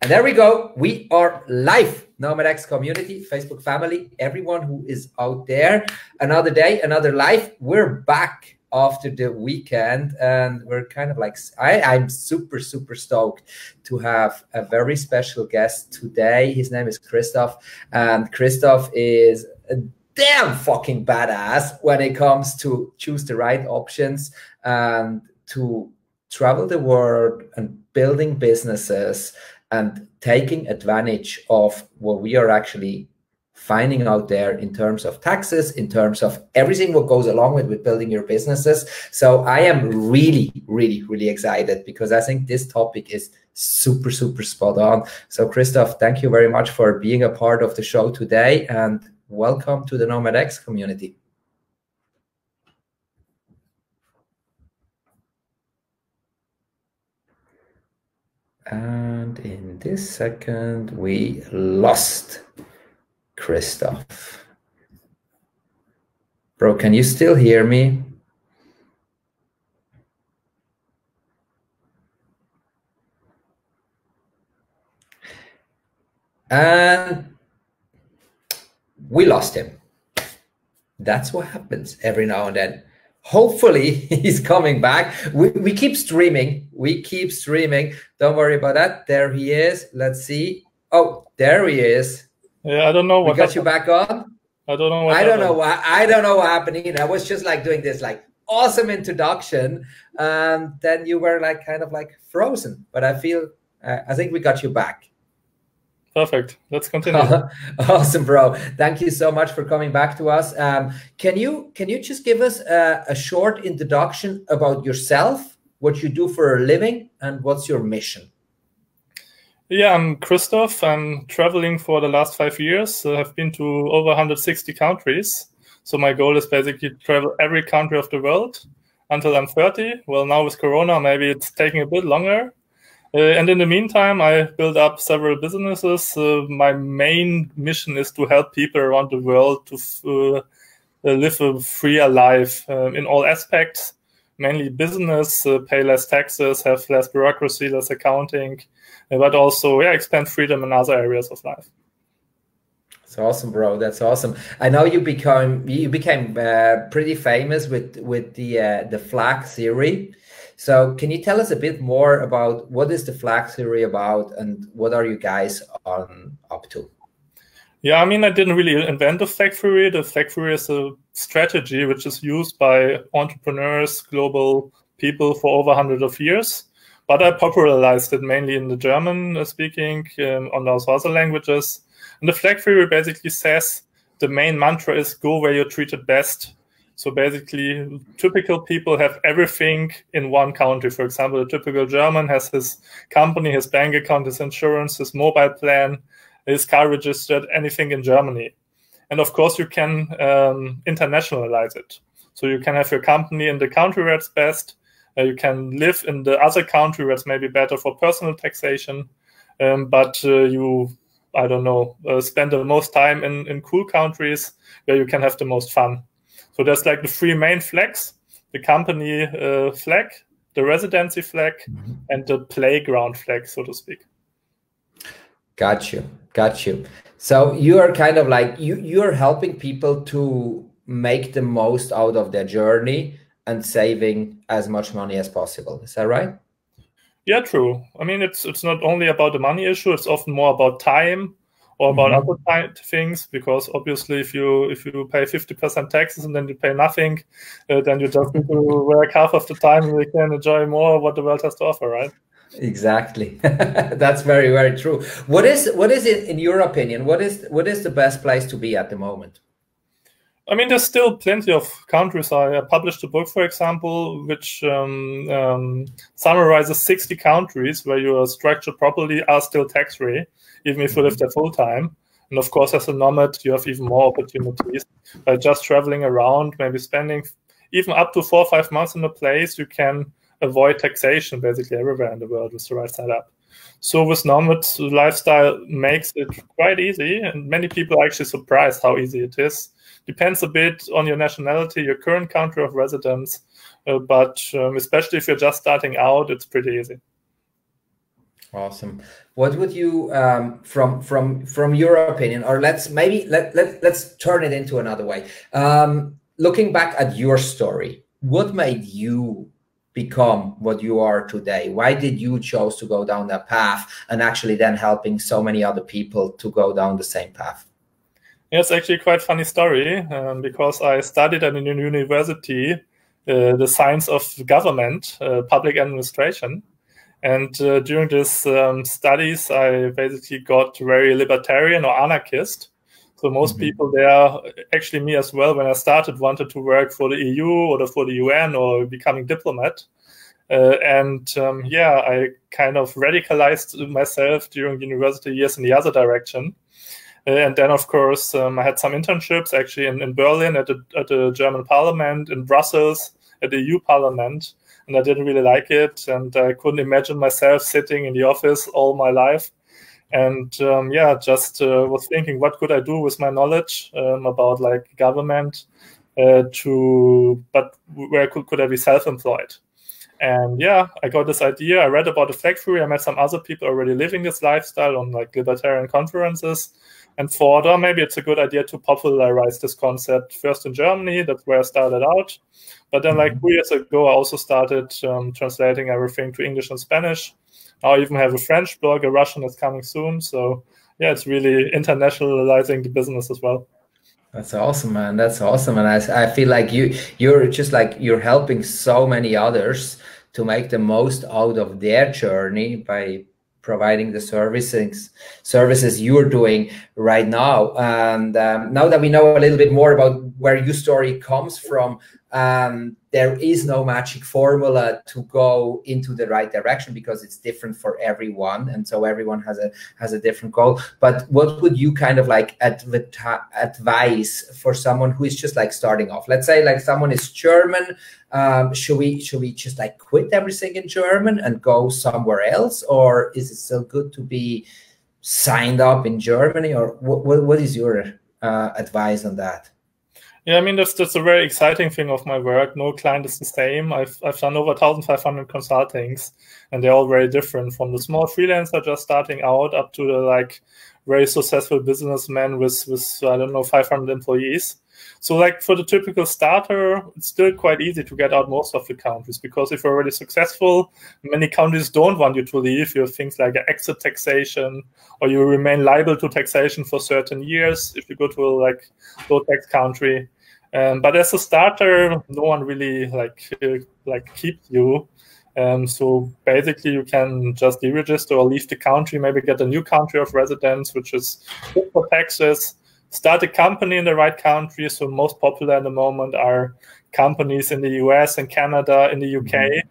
And there we go. We are live. NomadX community, Facebook family, everyone who is out there. Another day, another life. We're back after the weekend, and we're kind of like, I'm super, super stoked to have a very special guest today. His name is Christoph, and Christoph is a damn fucking badass when it comes to choose the right options and to travel the world and building businesses and taking advantage of what we are actually finding out there in terms of taxes, in terms of everything what goes along with building your businesses. So I am really, really, really excited because I think this topic is super, super spot on. So Christoph, thank you very much for being a part of the show today, and welcome to the NomadX community. And in this second, we lost Christoph. Bro, can you still hear me? And we lost him. That's what happens every now and then. Hopefully he's coming back. We keep streaming. We keep streaming. Don't worry about that. There he is. Let's see. Oh, there he is. Yeah, I don't know what. We got you back on. I don't know what. I don't know what happened. I was just like doing this like awesome introduction, and then you were like kind of like frozen. But I think we got you back. Perfect. Let's continue. Awesome, bro. Thank you so much for coming back to us. Can you just give us a short introduction about yourself, what you do for a living, and what's your mission? Yeah, I'm Christoph. I'm traveling for the last 5 years. I've been to over 160 countries. So my goal is basically to travel every country of the world until I'm 30. Well, now with Corona, maybe it's taking a bit longer. And in the meantime, I built up several businesses. My main mission is to help people around the world to live a freer life in all aspects, mainly business, pay less taxes, have less bureaucracy, less accounting, but also expand freedom in other areas of life. That's awesome, bro. That's awesome. I know you became pretty famous with the flag theory. So can you tell us a bit more about what is the flag theory about and what are you guys up to? Yeah, I mean, I didn't really invent the flag theory. The flag theory is a strategy which is used by entrepreneurs, global people for over 100 of years. But I popularized it mainly in the German speaking, on those other languages. And the flag theory basically says the main mantra is go where you're treated best. So basically, typical people have everything in one country. For example, a typical German has his company, his bank account, his insurance, his mobile plan, his car registered, anything in Germany. And of course, you can internationalize it. So you can have your company in the country where it's best. You can live in the other country where it's maybe better for personal taxation. But you, I don't know, spend the most time in cool countries where you can have the most fun. So there's like the three main flags: the company flag, the residency flag, and the playground flag, so to speak. Got you. So you are kind of like, you're helping people to make the most out of their journey and saving as much money as possible. Is that right? Yeah, true. I mean, it's not only about the money issue, it's often more about time, or about other things, because obviously if you pay 50% taxes and then you pay nothing, then you just need to work half of the time and you can enjoy more what the world has to offer, right? Exactly. That's very, very true. What is it in your opinion? What is the best place to be at the moment? I mean, there's still plenty of countries. I published a book, for example, which summarizes 60 countries where you are structured properly, are still tax-free, even if you live there full-time. And of course, as a nomad, you have even more opportunities. By just traveling around, maybe spending even up to 4 or 5 months in a place, you can avoid taxation basically everywhere in the world with the right setup. So with nomad lifestyle makes it quite easy, and many people are actually surprised how easy it is. Depends a bit on your nationality, your current country of residence, but especially if you're just starting out, it's pretty easy. Awesome. What would you, from your opinion, or let's turn it into another way. Looking back at your story, what made you become what you are today? Why did you choose to go down that path and actually then helping so many other people to go down the same path? Yeah, it's actually quite a funny story because I studied at a university the science of government, public administration. And during these studies, I basically got very libertarian or anarchist. So most people there, actually me as well, when I started, wanted to work for the EU or for the UN or becoming diplomat. Yeah, I kind of radicalized myself during university years in the other direction. And then, of course, I had some internships actually in Berlin at the German parliament, in Brussels at the EU parliament. And I didn't really like it. And I couldn't imagine myself sitting in the office all my life. And yeah, just was thinking, what could I do with my knowledge about like government but where could I be self-employed? And yeah, I got this idea. I read about the flag theory. I met some other people already living this lifestyle on like libertarian conferences and thought, oh, maybe it's a good idea to popularize this concept first in Germany. That's where I started out. But then like 2 years ago, I also started translating everything to English and Spanish. I even have a French blog, a Russian is coming soon. So yeah, it's really internationalizing the business as well. That's awesome, man. That's awesome. And I feel like you're just like, you're helping so many others to make the most out of their journey by providing the services you're doing right now. And now that we know a little bit more about where your story comes from, there is no magic formula to go into the right direction because it's different for everyone, and so everyone has a different goal. But what would you kind of like advise for someone who is just like starting off? Let's say like someone is German. Should we just like quit everything in German and go somewhere else, or is it still good to be signed up in Germany? Or what is your advice on that? Yeah, I mean, that's a very exciting thing of my work. No client is the same. I've done over 1,500 consultings, and they're all very different, from the small freelancer just starting out up to the like very successful businessman with I don't know, 500 employees. So like for the typical starter, it's still quite easy to get out most of the countries, because if you're already successful, many countries don't want you to leave. You have things like exit taxation, or you remain liable to taxation for certain years if you go to a like low tax country. But as a starter, no one really like keeps you. So basically, you can just deregister or leave the country, maybe get a new country of residence, which is good for taxes. Start a company in the right country. So most popular at the moment are companies in the US and Canada, in the UK.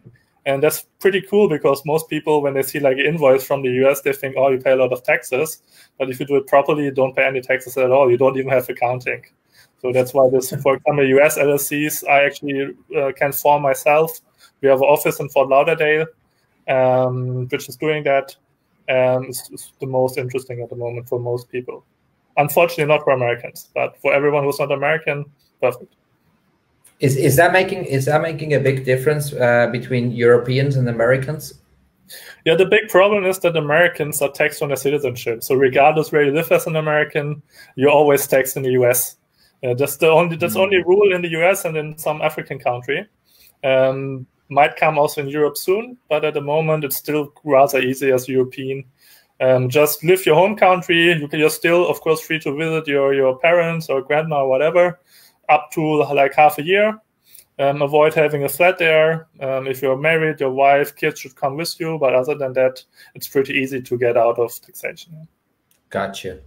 And that's pretty cool, because most people, when they see like an invoice from the US, they think, oh, you pay a lot of taxes. But if you do it properly, you don't pay any taxes at all. You don't even have accounting. So that's why this, for example, US LLCs, I actually can form myself. We have an office in Fort Lauderdale, which is doing that. It's the most interesting at the moment for most people. Unfortunately, not for Americans, but for everyone who's not American, perfect. Is that making a big difference between Europeans and Americans? Yeah, the big problem is that Americans are taxed on their citizenship. So regardless where you live as an American, you're always taxed in the US. That's the only rule in the US and in some African country. Might come also in Europe soon, but at the moment it's still rather easy as European. Just live your home country. You're still, of course, free to visit your parents or grandma or whatever, up to like half a year. Avoid having a flat there. If you're married, your wife, kids should come with you. But other than that, it's pretty easy to get out of taxation. Got you.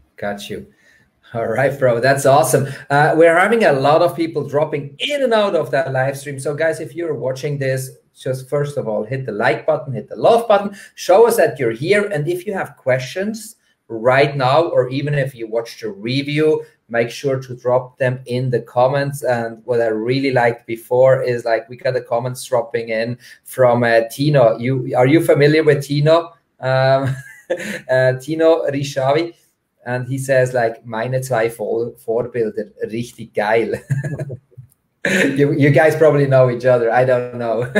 All right, bro. That's awesome. We're having a lot of people dropping in and out of that live stream. So guys, if you're watching this, just first of all, hit the like button, hit the love button, show us that you're here. And if you have questions right now, or even if you watched a review, make sure to drop them in the comments. And what I really liked before is like, we got the comments dropping in from Tino. Are you familiar with Tino? Tino Rishavi. And he says like, meine zwei Vorbilder, richtig geil. You guys probably know each other. I don't know.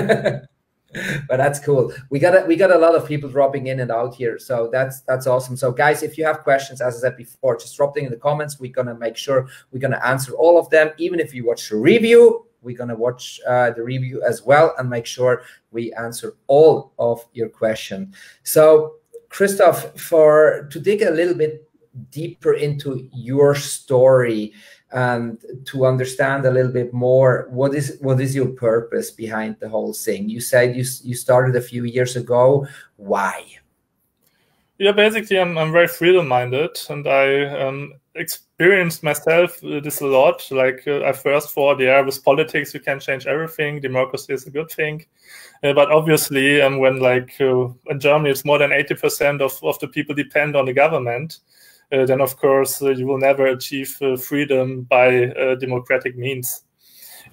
But that's cool. We got a lot of people dropping in and out here, so that's awesome. So guys, if you have questions, as I said before, just drop them in the comments. We're gonna make sure we're gonna answer all of them. Even if you watch the review, we're gonna watch the review as well and make sure we answer all of your questions. So Christoph, to dig a little bit deeper into your story and to understand a little bit more, what is your purpose behind the whole thing? You said you started a few years ago. Why? Yeah, basically, I'm very freedom-minded, and I experienced myself this a lot. Like I first thought, yeah, with politics you can change everything. Democracy is a good thing, but obviously, when like in Germany, it's more than 80% of the people depend on the government. Then of course you will never achieve freedom by democratic means.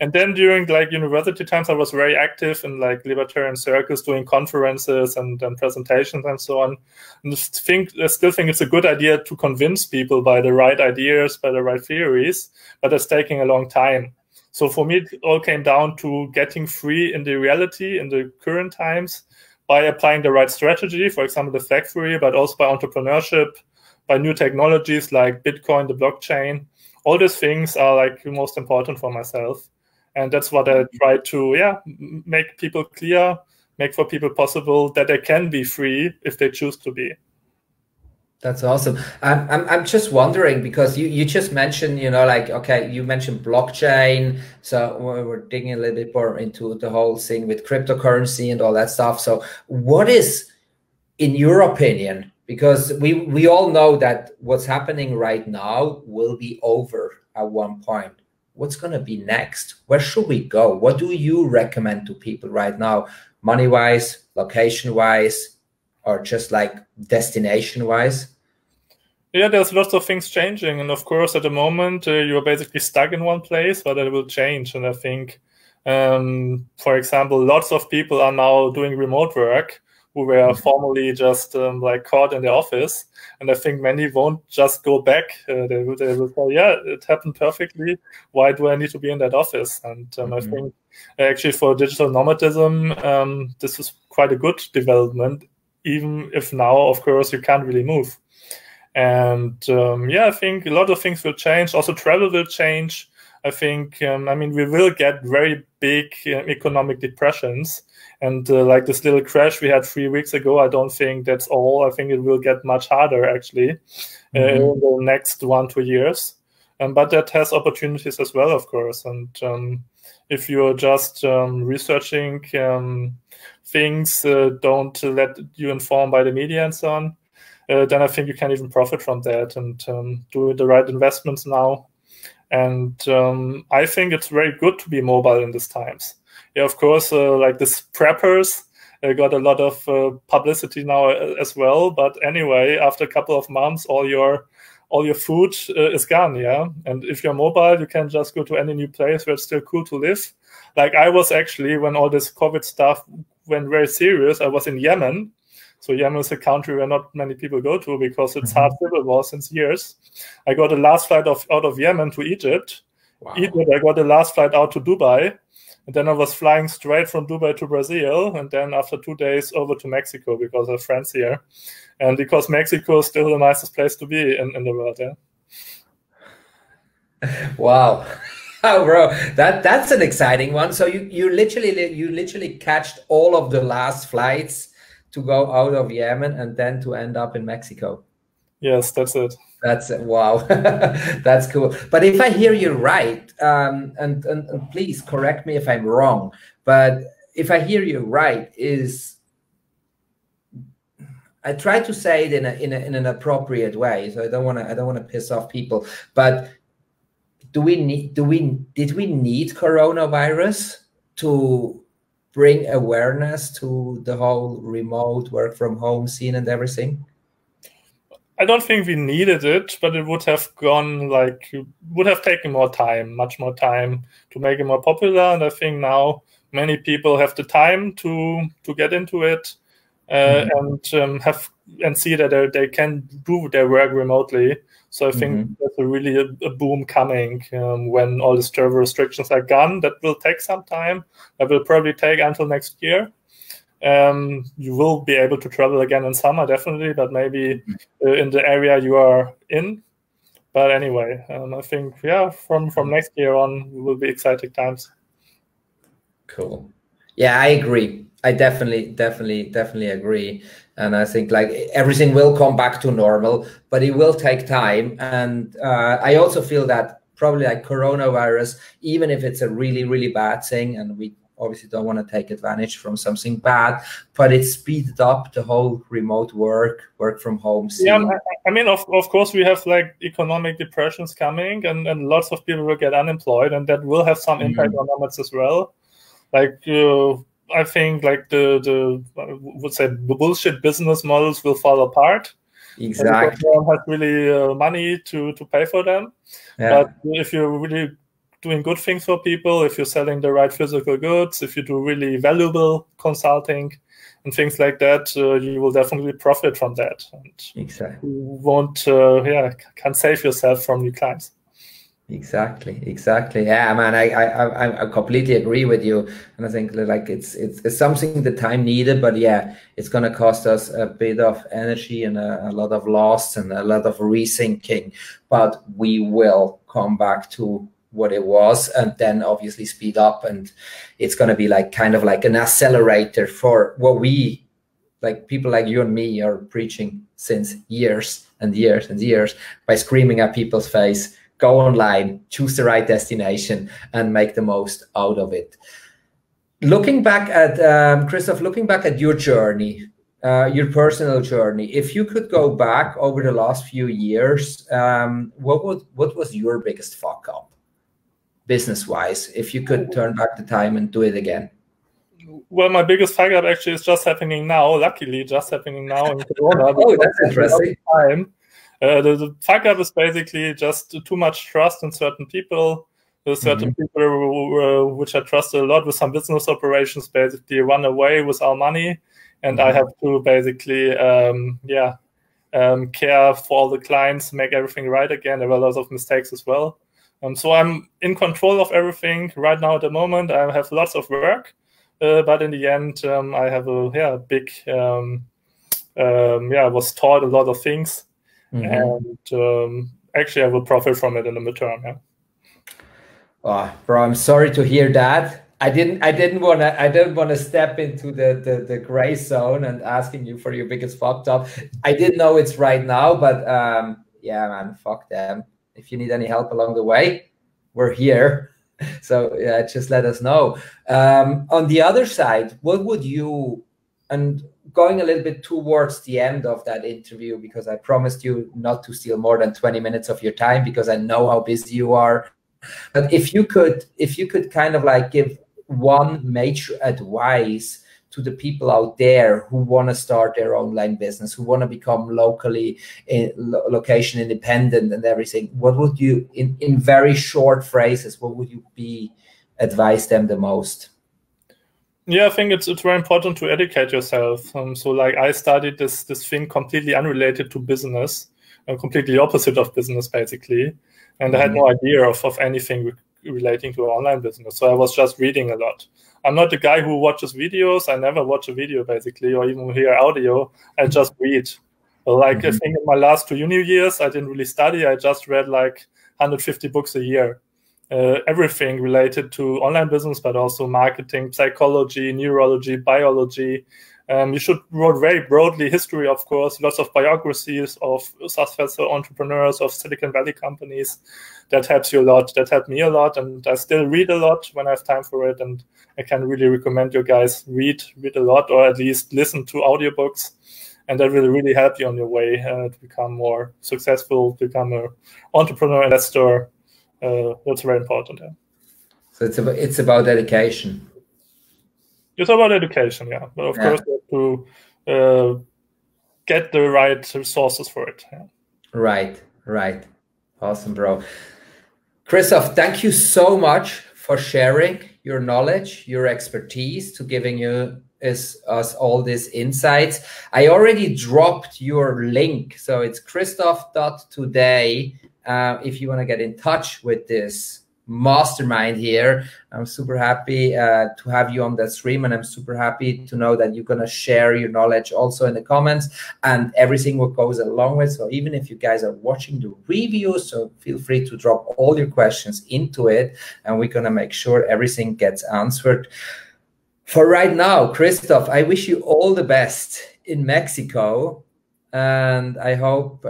And then during like university times, I was very active in like libertarian circles, doing conferences and presentations and so on. And I still think it's a good idea to convince people by the right ideas, by the right theories, but it's taking a long time. So for me, it all came down to getting free in the reality, in the current times, by applying the right strategy, for example, the flag theory, but also by entrepreneurship, by new technologies like Bitcoin, the blockchain. All these things are like most important for myself. And that's what I try to, make people clear, make for people possible that they can be free if they choose to be. That's awesome. I'm just wondering, because you just mentioned, like, okay, you mentioned blockchain. So we're digging a little bit more into the whole thing with cryptocurrency and all that stuff. So what is, in your opinion, because we all know that what's happening right now will be over at one point. What's going to be next? Where should we go? What do you recommend to people right now, money-wise, location-wise, or just like destination-wise? Yeah, there's lots of things changing. And of course, at the moment, you're basically stuck in one place, but it will change. And I think, for example, lots of people are now doing remote work who were formerly just like caught in the office. And I think many won't just go back. They will say, yeah, it happened perfectly. Why do I need to be in that office? And I think actually for digital nomadism, this is quite a good development, even if now, of course, you can't really move. And I think a lot of things will change. Also, travel will change. I think, we will get very big economic depressions. And like this little crash we had 3 weeks ago, I don't think that's all. I think it will get much harder, actually, in the next 1-2 years. But that has opportunities as well, of course. And if you're just researching things, don't let you inform by the media and so on, then I think you can even profit from that and do the right investments now. And I think it's very good to be mobile in these times. Yeah, of course, like this preppers got a lot of publicity now as well. But anyway, after a couple of months, all your food is gone. Yeah, and if you're mobile, you can just go to any new place where it's still cool to live. Like I was actually, when all this COVID stuff went very serious, I was in Yemen. So Yemen is a country where not many people go to because it's hard civil war since years. I got the last flight out of Yemen to Egypt. Wow. Egypt, I got the last flight out to Dubai. And then I was flying straight from Dubai to Brazil. And then after 2 days over to Mexico because I have friends here. And because Mexico is still the nicest place to be in the world. Yeah. Wow. Oh, bro, that's an exciting one. So you literally catched all of the last flights to go out of Yemen and then to end up in Mexico. Yes, that's it. That's it. Wow. That's cool. But if I hear you right, and please correct me if I'm wrong, but if I hear you right, I try to say it in an appropriate way, so I don't want to piss off people, but did we need coronavirus to bring awareness to the whole remote work from home scene and everything? I don't think we needed it, but it would have taken more time, much more time to make it more popular. And I think now many people have the time to get into it and see that they can do their work remotely. So I think there's really a boom coming when all these travel restrictions are gone. That will take some time. That will probably take until next year. You will be able to travel again in summer, definitely, but maybe in the area you are in. But anyway, I think, yeah, from next year on, it will be exciting times. Cool. Yeah, I agree. I definitely agree. And I think like everything will come back to normal, but it will take time. And I also feel that probably like coronavirus, even if it's a really, really bad thing, and we obviously don't want to take advantage from something bad, but it speeded up the whole remote work from home scene. Yeah, I mean, of course, we have like economic depressions coming, and lots of people will get unemployed, and that will have some impact on nomads as well. Like, I think like the I would say the bullshit business models will fall apart. Exactly. Because no one has really money to pay for them. Yeah. But if you're really doing good things for people, if you're selling the right physical goods, if you do really valuable consulting and things like that, you will definitely profit from that. And exactly. You won't, can't save yourself from new clients. Exactly. Yeah, man, I completely agree with you, and I think like it's something the time needed, but yeah, it's gonna cost us a bit of energy and a lot of loss and a lot of rethinking, but we will come back to what it was, and then obviously speed up, and it's gonna be like kind of like an accelerator for what we, like people like you and me, are preaching since years and years and years by screaming at people's face. Go online, choose the right destination, and make the most out of it. Looking back at, Christoph, looking back at your journey, your personal journey, if you could go back over the last few years, what was your biggest fuck up, business-wise, if you could turn back the time and do it again? Well, my biggest fuck up actually is just happening now, luckily, just happening now in Corona. Oh, that's interesting. The fuck up is basically just too much trust in certain people. There's certain people which I trust a lot with some business operations basically run away with our money, and I have to basically care for all the clients, make everything right again. There were lots of mistakes as well. So I'm in control of everything right now at the moment. I have lots of work, but in the end, I have a big I was taught a lot of things. And actually, I will profit from it in the midterm. Yeah. Oh, bro, I'm sorry to hear that. I didn't want to step into the gray zone and asking you for your biggest fucked up. I didn't know it's right now, but yeah, man, fuck them. If you need any help along the way, we're here. So yeah, just let us know. On the other side, what would you, and going a little bit towards the end of that interview, because I promised you not to steal more than 20 minutes of your time, because I know how busy you are. But if you could kind of like give one major advice to the people out there who want to start their online business, who want to become locally location independent and everything, what would you, in very short phrases, what would you advise them the most? Yeah, I think it's very important to educate yourself. So like I studied this thing completely unrelated to business, completely opposite of business basically, and I had no idea of anything relating to online business. So I was just reading a lot. I'm not the guy who watches videos. I never watch a video basically, or even hear audio. I just read. Like I think in my last 2 uni years, I didn't really study. I just read like 150 books a year. Everything related to online business, but also marketing, psychology, neurology, biology. You should read very broadly history, of course, lots of biographies of successful entrepreneurs of Silicon Valley companies. That helps you a lot. That helped me a lot. And I still read a lot when I have time for it. And I can really recommend you guys read a lot, or at least listen to audiobooks. And that will really help you on your way to become more successful, become an entrepreneur, investor. That's very important. Yeah. So it's about education. It's about education, yeah. But of course, you have to get the right resources for it. Yeah. Right. Awesome, bro. Christoph, thank you so much for sharing your knowledge, your expertise, to giving us all these insights. I already dropped your link, so it's christoph.today. If you want to get in touch with this mastermind here. I'm super happy to have you on the stream, and I'm super happy to know that you're going to share your knowledge also in the comments and everything what goes along with. So even if you guys are watching the review, so feel free to drop all your questions into it, and we're going to make sure everything gets answered. For right now, Christoph, I wish you all the best in Mexico, and I hope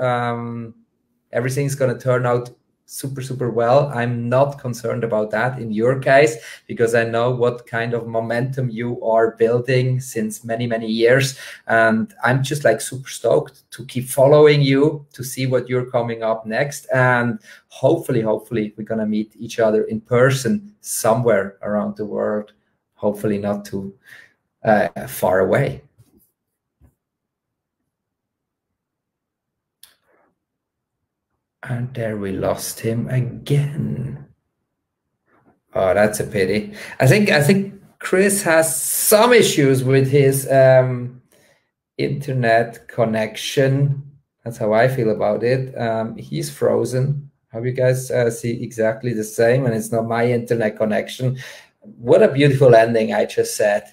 everything's going to turn out super, super well. I'm not concerned about that in your case, because I know what kind of momentum you are building since many, many years. And I'm just like super stoked to keep following you, to see what you're coming up next. And hopefully we're going to meet each other in person somewhere around the world. Hopefully not too far away. And there we lost him again. Oh, that's a pity. I think Chris has some issues with his internet connection. That's how I feel about it. He's frozen. Hope you guys see exactly the same, and it's not my internet connection. What a beautiful ending I just said.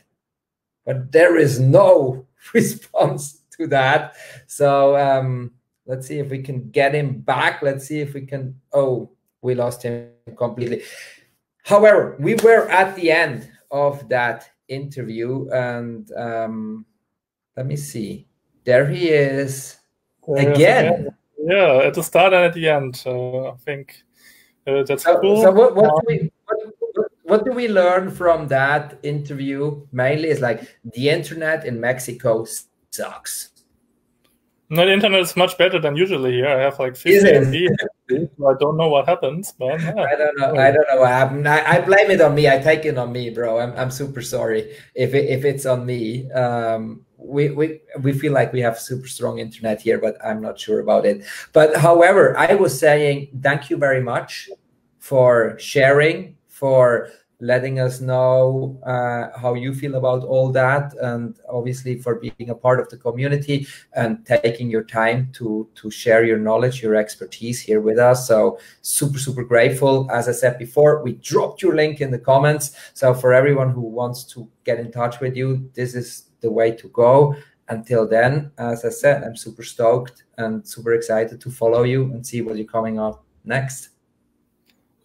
But there is no response to that. So let's see if we can get him back. Let's see if we can. Oh, we lost him completely. However, we were at the end of that interview, and let me see. There he is again. Yeah, at the start and at the end. I think that's cool. So what do we learn from that interview? Mainly is like the internet in Mexico sucks. No, the internet is much better than usually here. I have like 50 MB. I don't know what happens, but yeah. I don't know what happened. I blame it on me. I take it on me, bro. I'm super sorry if it's on me. We feel like we have super strong internet here, but I'm not sure about it. But however, I was saying thank you very much for sharing, for letting us know how you feel about all that, and obviously for being a part of the community and taking your time to share your knowledge, your expertise here with us. So super grateful. As I said before, we dropped your link in the comments. So for everyone who wants to get in touch with you, this is the way to go. Until then, as I said, I'm super stoked and super excited to follow you and see what you're coming up next.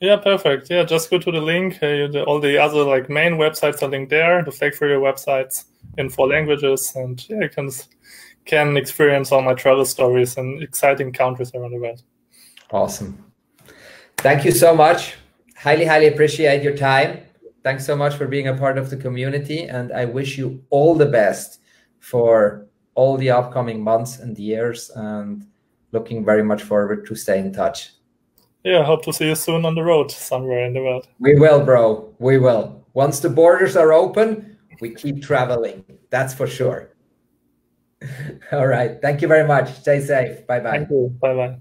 Yeah, perfect. Yeah, just go to the link. All the other like main websites are linked there. The Flag Freer websites in 4 languages, and yeah, you can experience all my travel stories and exciting countries around the world. Awesome. Thank you so much. Highly appreciate your time. Thanks so much for being a part of the community, and I wish you all the best for all the upcoming months and years, and looking very much forward to stay in touch. Yeah, hope to see you soon on the road somewhere in the world. We will, bro. We will. Once the borders are open, we keep traveling. That's for sure. All right. Thank you very much. Stay safe. Bye-bye. Thank you. Bye-bye.